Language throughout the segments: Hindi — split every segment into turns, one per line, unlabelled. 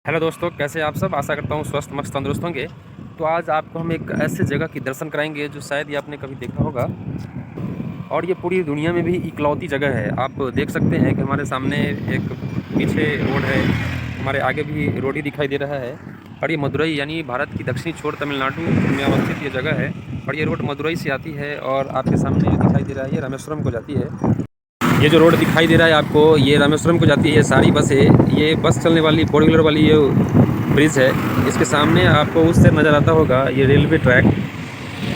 हेलो दोस्तों, कैसे हैं आप सब। आशा करता हूँ स्वस्थ मस्त तंदुरुस्त होंगे। तो आज आपको हम एक ऐसे जगह की दर्शन कराएंगे जो शायद ये आपने कभी देखा होगा, और ये पूरी दुनिया में भी इकलौती जगह है। आप देख सकते हैं कि हमारे सामने एक पीछे रोड है, हमारे आगे भी रोड ही दिखाई दे रहा है। और ये मदुरई यानी भारत की दक्षिणी छोर तमिलनाडु में अवस्थित ये जगह है। और ये रोड मदुरई से आती है और आपके सामने जो दिखाई दे रहा है ये रामेश्वरम को जाती है। ये जो रोड दिखाई दे रहा है आपको, ये रामेश्वरम को जाती है। ये सारी बसें, ये बस चलने वाली 4 व्हीलर वाली ये ब्रिज है। इसके सामने आपको उससे नज़र आता होगा ये रेलवे ट्रैक।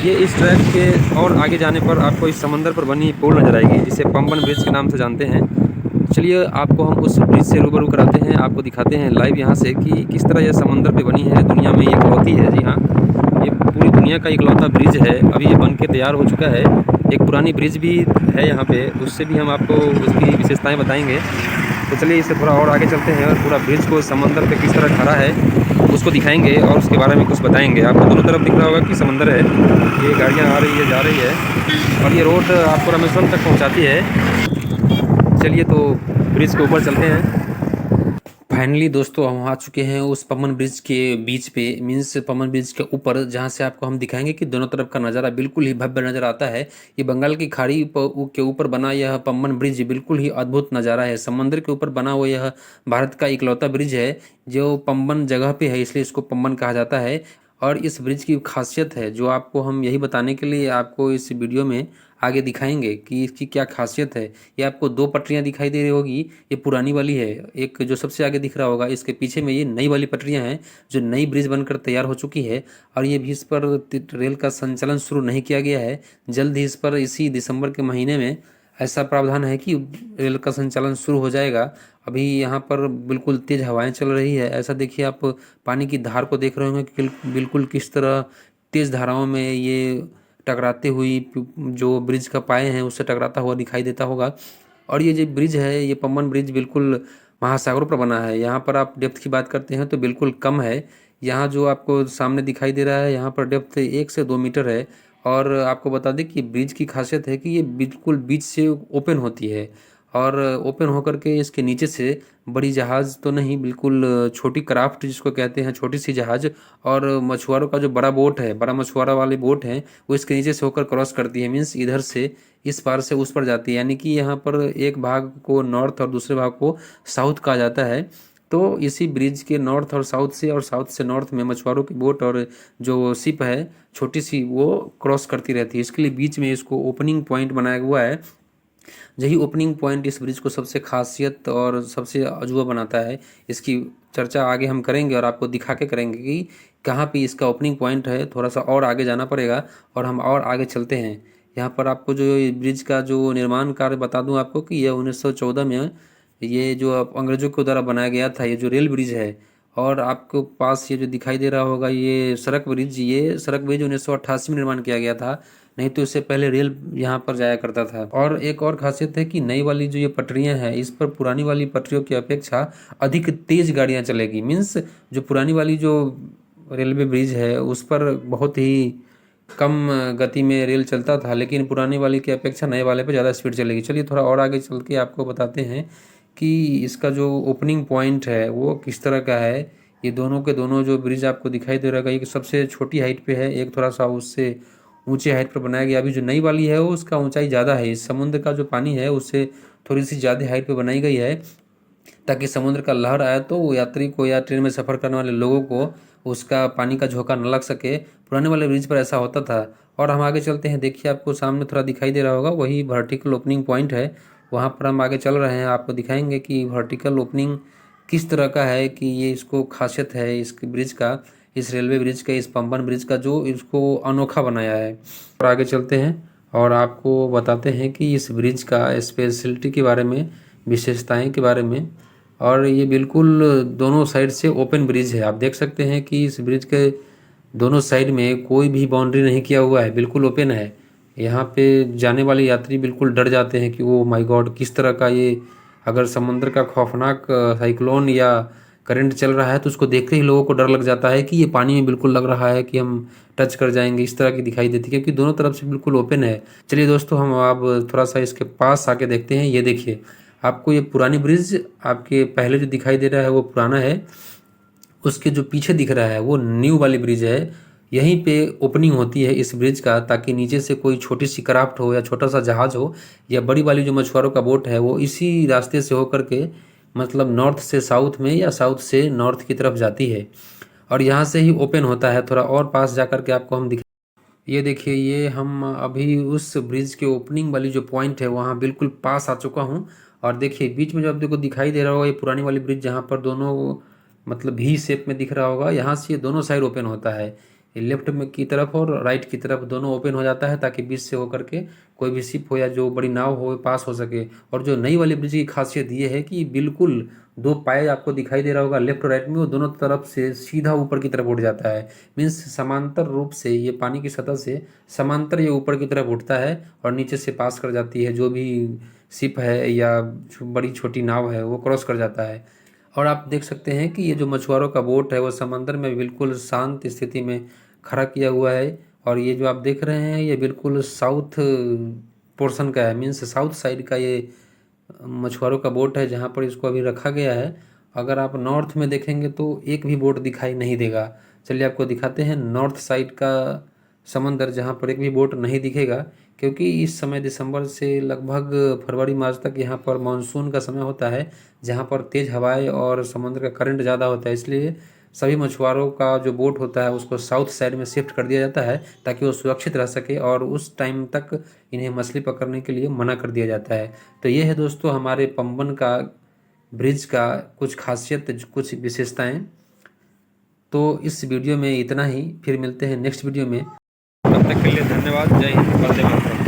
ये इस ट्रैक के और आगे जाने पर आपको इस समंदर पर बनी पुल नज़र आएगी, जिसे पंबन ब्रिज के नाम से जानते हैं। चलिए आपको हम उस ब्रिज से रूबरू कराते हैं, आपको दिखाते हैं लाइव यहाँ से कि किस तरह यह समंदर पे बनी है। दुनिया में ये इकलौती है। जी हाँ, ये पूरी दुनिया का इकलौता ब्रिज है। अभी ये बन के तैयार हो चुका है। एक पुरानी ब्रिज भी है यहाँ पे, उससे भी हम आपको उसकी विशेषताएं बताएंगे। तो चलिए इससे थोड़ा और आगे चलते हैं और पूरा ब्रिज को समंदर पे किस तरह खड़ा है उसको दिखाएंगे और उसके बारे में कुछ बताएंगे। आपको दोनों तरफ दिख रहा होगा कि समंदर है, ये गाड़ियाँ आ रही है जा रही है, और ये रोड आपको रामेश्वरम तक पहुँचाती है। चलिए तो ब्रिज के ऊपर चलते हैं। फाइनली दोस्तों हम आ चुके हैं उस पमन ब्रिज के बीच पे, मीन्स पमन ब्रिज के ऊपर, जहां से आपको हम दिखाएंगे कि दोनों तरफ का नज़ारा बिल्कुल ही भव्य नज़र आता है। ये बंगाल की खाड़ी के ऊपर बना यह पम्बन ब्रिज बिल्कुल ही अद्भुत नज़ारा है। समंदर के ऊपर बना हुआ यह भारत का इकलौता ब्रिज है जो पम्बन जगह पे है, इसलिए इसको पम्बन कहा जाता है। और इस ब्रिज की खासियत है जो आपको हम यही बताने के लिए आपको इस वीडियो में आगे दिखाएंगे कि इसकी क्या खासियत है। ये आपको दो पटरियां दिखाई दे रही होगी, ये पुरानी वाली है। एक जो सबसे आगे दिख रहा होगा, इसके पीछे में ये नई वाली पटरियां हैं जो नई ब्रिज बनकर तैयार हो चुकी है। और ये भी इस पर रेल का संचालन शुरू नहीं किया गया है। जल्द ही इस पर इसी दिसंबर के महीने में ऐसा प्रावधान है कि रेल का संचालन शुरू हो जाएगा। अभी यहाँ पर बिल्कुल तेज हवाएं चल रही है। ऐसा देखिए, आप पानी की धार को देख रहे होंगे कि बिल्कुल किस तरह तेज धाराओं में ये टकराते हुई जो ब्रिज का पाए हैं उससे टकराता हुआ दिखाई देता होगा। और ये जो ब्रिज है, ये पम्बन ब्रिज बिल्कुल महासागरों पर बना है। यहाँ पर आप डेप्थ की बात करते हैं तो बिल्कुल कम है। यहाँ जो आपको सामने दिखाई दे रहा है, यहाँ पर डेप्थ 1 से 2 मीटर है। और आपको बता दें कि ब्रिज की खासियत है कि ये बिल्कुल बीच से ओपन होती है, और ओपन होकर के इसके नीचे से बड़ी जहाज़ तो नहीं, बिल्कुल छोटी क्राफ्ट जिसको कहते हैं, छोटी सी जहाज़ और मछुआरों का जो बड़ा बोट है, बड़ा मछुआरा वाली बोट है, वो इसके नीचे से होकर क्रॉस करती है। मीन्स इधर से इस पार से उस पर जाती है। यानी कि यहाँ पर एक भाग को नॉर्थ और दूसरे भाग को साउथ कहा जाता है। तो इसी ब्रिज के नॉर्थ और साउथ से नॉर्थ में मछुआरों की बोट और जो शिप है छोटी सी, वो क्रॉस करती रहती है। इसके लिए बीच में इसको ओपनिंग पॉइंट बनाया हुआ है। यही ओपनिंग पॉइंट इस ब्रिज को सबसे खासियत और सबसे अजूबा बनाता है। इसकी चर्चा आगे हम करेंगे और आपको दिखा के करेंगे कि कहाँ पे इसका ओपनिंग पॉइंट है। थोड़ा सा और आगे जाना पड़ेगा और हम और आगे चलते हैं। यहाँ पर आपको जो ये ब्रिज का जो निर्माण कार्य बता दूं आपको कि यह 1914 में ये जो अंग्रेजों के द्वारा बनाया गया था, ये जो रेल ब्रिज है। और आपको पास ये जो दिखाई दे रहा होगा ये सड़क ब्रिज, ये सड़क ब्रिज 1988 में निर्माण किया गया था। नहीं तो इससे पहले रेल यहाँ पर जाया करता था। और एक और खासियत है कि नई वाली जो ये पटरियां हैं, इस पर पुरानी वाली पटरियों की अपेक्षा अधिक तेज गाड़ियां चलेगी। मीन्स जो पुरानी वाली जो रेलवे ब्रिज है उस पर बहुत ही कम गति में रेल चलता था, लेकिन पुरानी वाली की अपेक्षा नए वाले पे ज़्यादा स्पीड चलेगी। चलिए थोड़ा और आगे चल के आपको बताते हैं कि इसका जो ओपनिंग पॉइंट है वो किस तरह का है। ये दोनों के दोनों जो ब्रिज आपको दिखाई दे रहा है, एक सबसे छोटी हाइट पे है, एक थोड़ा सा उससे ऊंचे हाइट पर बनाया गया। अभी जो नई वाली है वो उसका ऊंचाई ज़्यादा है। इस समुद्र का जो पानी है उससे थोड़ी सी ज़्यादा हाइट पे बनाई गई है, ताकि समुद्र का लहर आए तो वो यात्री को या ट्रेन में सफ़र करने वाले लोगों को उसका पानी का झोंका न लग सके। पुराने वाले ब्रिज पर ऐसा होता था। और हम आगे चलते हैं। देखिए आपको सामने थोड़ा दिखाई दे रहा होगा, वही वर्टिकल ओपनिंग पॉइंट है। वहाँ पर हम आगे चल रहे हैं, आपको दिखाएंगे कि वर्टिकल ओपनिंग किस तरह का है, कि ये इसको खासियत है इस ब्रिज का, इस रेलवे ब्रिज का, इस पंबन ब्रिज का, जो इसको अनोखा बनाया है। और आगे चलते हैं और आपको बताते हैं कि इस ब्रिज का स्पेशलिटी के बारे में, विशेषताएं के बारे में। और ये बिल्कुल दोनों साइड से ओपन ब्रिज है। आप देख सकते हैं कि इस ब्रिज के दोनों साइड में कोई भी बाउंड्री नहीं किया हुआ है, बिल्कुल ओपन है। यहाँ पे जाने वाले यात्री बिल्कुल डर जाते हैं कि वो माय गॉड, किस तरह का ये, अगर समुद्र का खौफनाक साइक्लोन या करंट चल रहा है तो उसको देखते ही लोगों को डर लग जाता है कि ये पानी में बिल्कुल लग रहा है कि हम टच कर जाएंगे, इस तरह की दिखाई देती है, क्योंकि दोनों तरफ से बिल्कुल ओपन है। चलिए दोस्तों, हम अब थोड़ा सा इसके पास आके देखते हैं। ये देखिए, आपको ये पुरानी ब्रिज आपके पहले जो दिखाई दे रहा है वो पुराना है,
उसके जो पीछे दिख रहा है वो न्यू वाली ब्रिज है। यहीं पे ओपनिंग होती है इस ब्रिज का, ताकि नीचे से कोई छोटी सी क्राफ्ट हो या छोटा सा जहाज हो या बड़ी वाली जो मछुआरों का बोट है वो इसी रास्ते से होकर के मतलब नॉर्थ से साउथ में या साउथ से नॉर्थ की तरफ जाती है और यहाँ से ही ओपन होता है। थोड़ा और पास जा कर के आपको हम दिखा, ये देखिए, ये हम अभी उस ब्रिज के ओपनिंग वाली जो पॉइंट है वहाँ बिल्कुल पास आ चुका हूँ। और देखिए बीच में जो आप देखो दिखाई दे रहा होगा, ये पुरानी वाली ब्रिज जहाँ पर दोनों मतलब भी शेप में दिख रहा होगा, यहाँ से ये दोनों साइड ओपन होता है। ये लेफ्ट में की तरफ और राइट की तरफ दोनों ओपन हो जाता है, ताकि बीच से होकर के कोई भी शिप हो या जो बड़ी नाव हो पास हो सके। और जो नई वाली ब्रिज की खासियत ये है कि बिल्कुल दो पाए आपको दिखाई दे रहा होगा लेफ्ट और राइट में, वो दोनों तरफ से सीधा ऊपर की तरफ उठ जाता है। मीन्स समांतर रूप से ये पानी की सतह से समांतर ये ऊपर की तरफ उठता है और नीचे से पास कर जाती है। जो भी शिप है या बड़ी छोटी नाव है वो क्रॉस कर जाता है। और आप देख सकते हैं कि ये जो मछुआरों का बोट है वो समंदर में बिल्कुल शांत स्थिति में खड़ा किया हुआ है। और ये जो आप देख रहे हैं ये बिल्कुल साउथ पोर्शन का है, मीन्स साउथ साइड का ये मछुआरों का बोट है जहाँ पर इसको अभी रखा गया है। अगर आप नॉर्थ में देखेंगे तो एक भी बोट दिखाई नहीं देगा। चलिए आपको दिखाते हैं नॉर्थ साइड का समंदर, जहाँ पर एक भी बोट नहीं दिखेगा, क्योंकि इस समय दिसंबर से लगभग फरवरी मार्च तक यहाँ पर मानसून का समय होता है, जहाँ पर तेज़ हवाएं और समुद्र का करंट ज़्यादा होता है। इसलिए सभी मछुआरों का जो बोट होता है उसको साउथ साइड में शिफ्ट कर दिया जाता है, ताकि वो सुरक्षित रह सके और उस टाइम तक इन्हें मछली पकड़ने के लिए मना कर दिया जाता है। तो ये है दोस्तों हमारे पंबन का ब्रिज का कुछ खासियत, कुछ विशेषताएं। तो इस वीडियो में इतना ही, फिर मिलते हैं नेक्स्ट वीडियो में।
तब तक के लिए धन्यवाद। जय हिंद, वंदे मातरम।